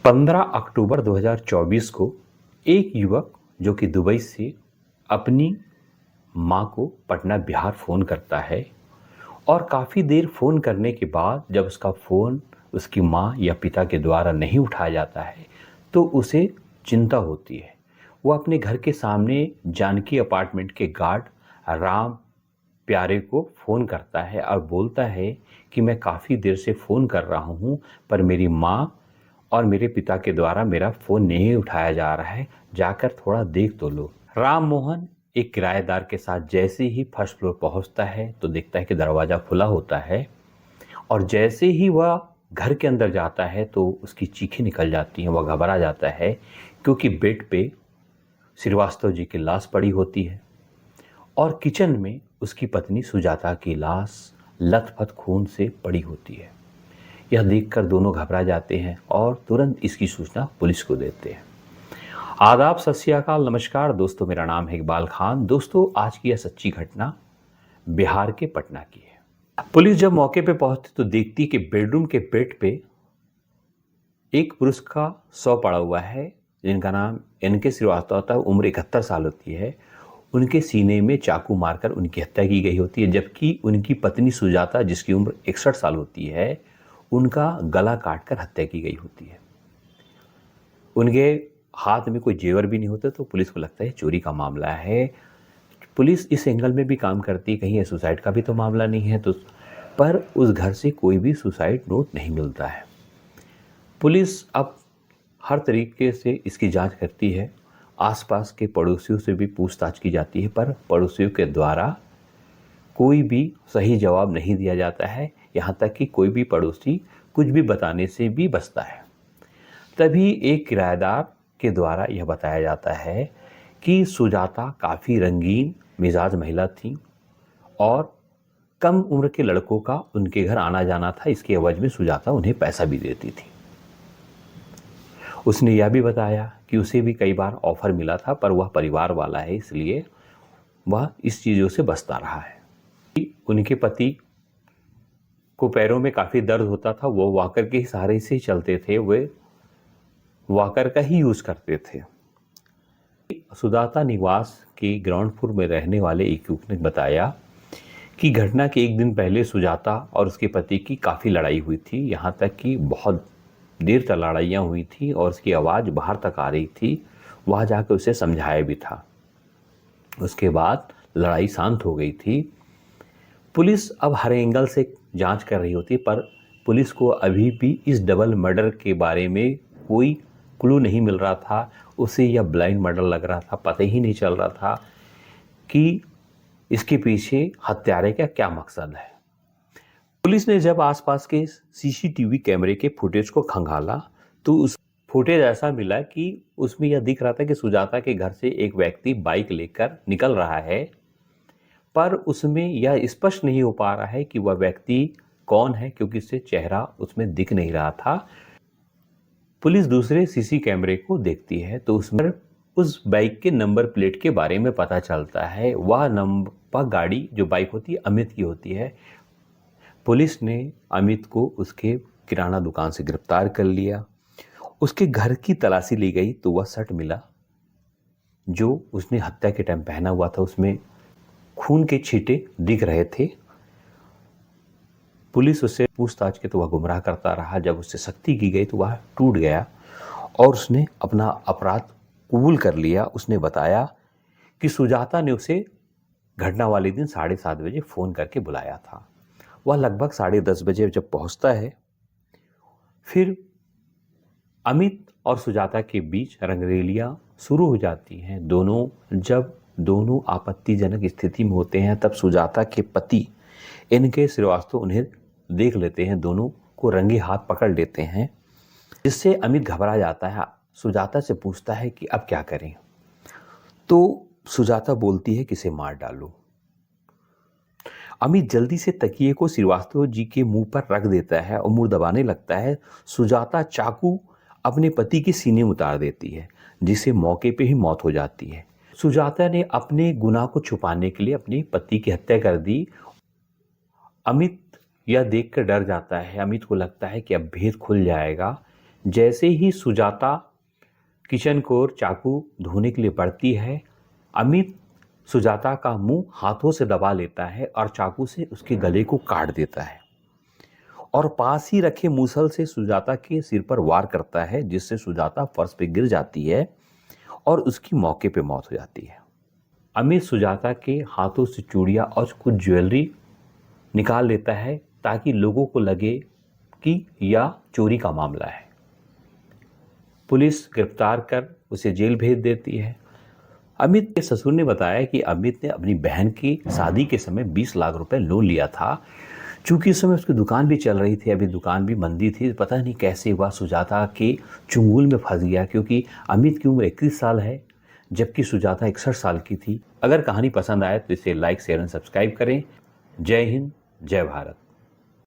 15 अक्टूबर 2024 को एक युवक जो कि दुबई से अपनी मां को पटना बिहार फ़ोन करता है और काफ़ी देर फ़ोन करने के बाद जब उसका फ़ोन उसकी मां या पिता के द्वारा नहीं उठाया जाता है तो उसे चिंता होती है। वो अपने घर के सामने जानकी अपार्टमेंट के गार्ड राम प्यारे को फ़ोन करता है और बोलता है कि मैं काफ़ी देर से फ़ोन कर रहा हूँ पर मेरी माँ और मेरे पिता के द्वारा मेरा फ़ोन नहीं उठाया जा रहा है, जाकर थोड़ा देख तो लो। राम मोहन एक किराएदार के साथ जैसे ही फर्स्ट फ्लोर पहुंचता है तो देखता है कि दरवाज़ा खुला होता है और जैसे ही वह घर के अंदर जाता है तो उसकी चीखें निकल जाती हैं। वह घबरा जाता है क्योंकि बेड पे श्रीवास्तव जी की लाश पड़ी होती है और किचन में उसकी पत्नी सुजाता की लाश लथपथ खून से पड़ी होती है। यह देखकर दोनों घबरा जाते हैं और तुरंत इसकी सूचना पुलिस को देते हैं। आदाब, सत श्री अकाल, नमस्कार दोस्तों, मेरा नाम है इकबाल खान। दोस्तों, आज की यह सच्ची घटना बिहार के पटना की है। पुलिस जब मौके पे पहुंचती तो देखती कि बेडरूम के बेड पे एक पुरुष का शव पड़ा हुआ है जिनका नाम एनके श्रीवास्तव था। उम्र 71 साल होती है। उनके सीने में चाकू मारकर उनकी हत्या की गई होती है, जबकि उनकी पत्नी सुजाता जिसकी उम्र 61 साल होती है उनका गला काटकर हत्या की गई होती है। उनके हाथ में कोई जेवर भी नहीं होते तो पुलिस को लगता है चोरी का मामला है। पुलिस इस एंगल में भी काम करती है कहीं ये सुसाइड का भी तो मामला नहीं है, तो पर उस घर से कोई भी सुसाइड नोट नहीं मिलता है। पुलिस अब हर तरीके से इसकी जांच करती है। आसपास के पड़ोसियों से भी पूछताछ की जाती है पर पड़ोसियों के द्वारा कोई भी सही जवाब नहीं दिया जाता है। यहाँ तक कि कोई भी पड़ोसी कुछ भी बताने से भी बचता है। तभी एक किराएदार के द्वारा यह बताया जाता है कि सुजाता काफ़ी रंगीन मिजाज महिला थी और कम उम्र के लड़कों का उनके घर आना जाना था। इसके एवज में सुजाता उन्हें पैसा भी देती थी। उसने यह भी बताया कि उसे भी कई बार ऑफर मिला था पर वह परिवार वाला है इसलिए वह इस चीज़ों से बचता रहा है। उनके पति को पैरों में काफ़ी दर्द होता था, वो वॉकर के सहारे से ही चलते थे, वे वॉकर का ही यूज़ करते थे। सुजाता निवास के ग्राउंड फ्लोर में रहने वाले एक युवक ने बताया कि घटना के एक दिन पहले सुजाता और उसके पति की काफ़ी लड़ाई हुई थी। यहाँ तक कि बहुत देर तक लड़ाइयाँ हुई थी और उसकी आवाज़ बाहर तक आ रही थी। वहाँ जाकर उसे समझाया भी था। उसके बाद लड़ाई शांत हो गई थी। पुलिस अब हर एंगल से जांच कर रही होती पर पुलिस को अभी भी इस डबल मर्डर के बारे में कोई क्लू नहीं मिल रहा था। उसे यह ब्लाइंड मर्डर लग रहा था। पता ही नहीं चल रहा था कि इसके पीछे हत्यारे का क्या मकसद है। पुलिस ने जब आसपास के सीसीटीवी कैमरे के फुटेज को खंगाला तो उस फुटेज ऐसा मिला कि उसमें यह दिख रहा था कि सुजाता के घर से एक व्यक्ति बाइक लेकर निकल रहा है, पर उसमें यह स्पष्ट नहीं हो पा रहा है कि वह व्यक्ति कौन है क्योंकि उससे चेहरा उसमें दिख नहीं रहा था। पुलिस दूसरे सीसी कैमरे को देखती है तो उसमें उस बाइक के नंबर प्लेट के बारे में पता चलता है। वह नंबर गाड़ी जो बाइक होती है अमित की होती है। पुलिस ने अमित को उसके किराना दुकान से गिरफ्तार कर लिया। उसके घर की तलाशी ली गई तो वह शर्ट मिला जो उसने हत्या के टाइम पहना हुआ था, उसमें खून के छींटे दिख रहे थे। पुलिस उससे पूछताछ की तो वह गुमराह करता रहा। जब उससे सख्ती की गई तो वह टूट गया और उसने अपना अपराध कबूल कर लिया। उसने बताया कि सुजाता ने उसे घटना वाले दिन 7:30 बजे फ़ोन करके बुलाया था। वह लगभग 10:30 बजे जब पहुंचता है, फिर अमित और सुजाता के बीच रंगरेलियां शुरू हो जाती हैं। जब दोनों आपत्तिजनक स्थिति में होते हैं तब सुजाता के पति एनके श्रीवास्तव उन्हें देख लेते हैं, दोनों को रंगे हाथ पकड़ लेते हैं, जिससे अमित घबरा जाता है। सुजाता से पूछता है कि अब क्या करें, तो सुजाता बोलती है कि इसे मार डालो। अमित जल्दी से तकिए को श्रीवास्तव जी के मुंह पर रख देता है और मुंह दबाने लगता है। सुजाता चाकू अपने पति के सीने में उतार देती है, जिससे मौके पे ही मौत हो जाती है। सुजाता ने अपने गुनाह को छुपाने के लिए अपने पति की हत्या कर दी। अमित यह देखकर डर जाता है। अमित को लगता है कि अब भेद खुल जाएगा, जैसे ही सुजाता किचन को और चाकू धोने के लिए बढ़ती है, अमित सुजाता का मुंह हाथों से दबा लेता है और चाकू से उसके गले को काट देता है और पास ही रखे मूसल से सुजाता के सिर पर वार करता है, जिससे सुजाता फर्श पे गिर जाती है और उसकी मौके पे मौत हो जाती है। अमित सुजाता के हाथों से चूड़ियाँ और कुछ ज्वेलरी निकाल लेता है ताकि लोगों को लगे कि यह चोरी का मामला है। पुलिस गिरफ्तार कर उसे जेल भेज देती है। अमित के ससुर ने बताया कि अमित ने अपनी बहन की शादी के समय 20 लाख रुपए लोन लिया था। चूंकि उस समय उसकी दुकान भी चल रही थी, अभी दुकान भी मंदी थी, पता नहीं कैसे वह सुजाता के चुंगल में फंस गया, क्योंकि अमित की उम्र 31 साल है जबकि सुजाता 61 साल की थी। अगर कहानी पसंद आए तो इसे लाइक, शेयर एंड सब्सक्राइब करें। जय हिंद, जय भारत।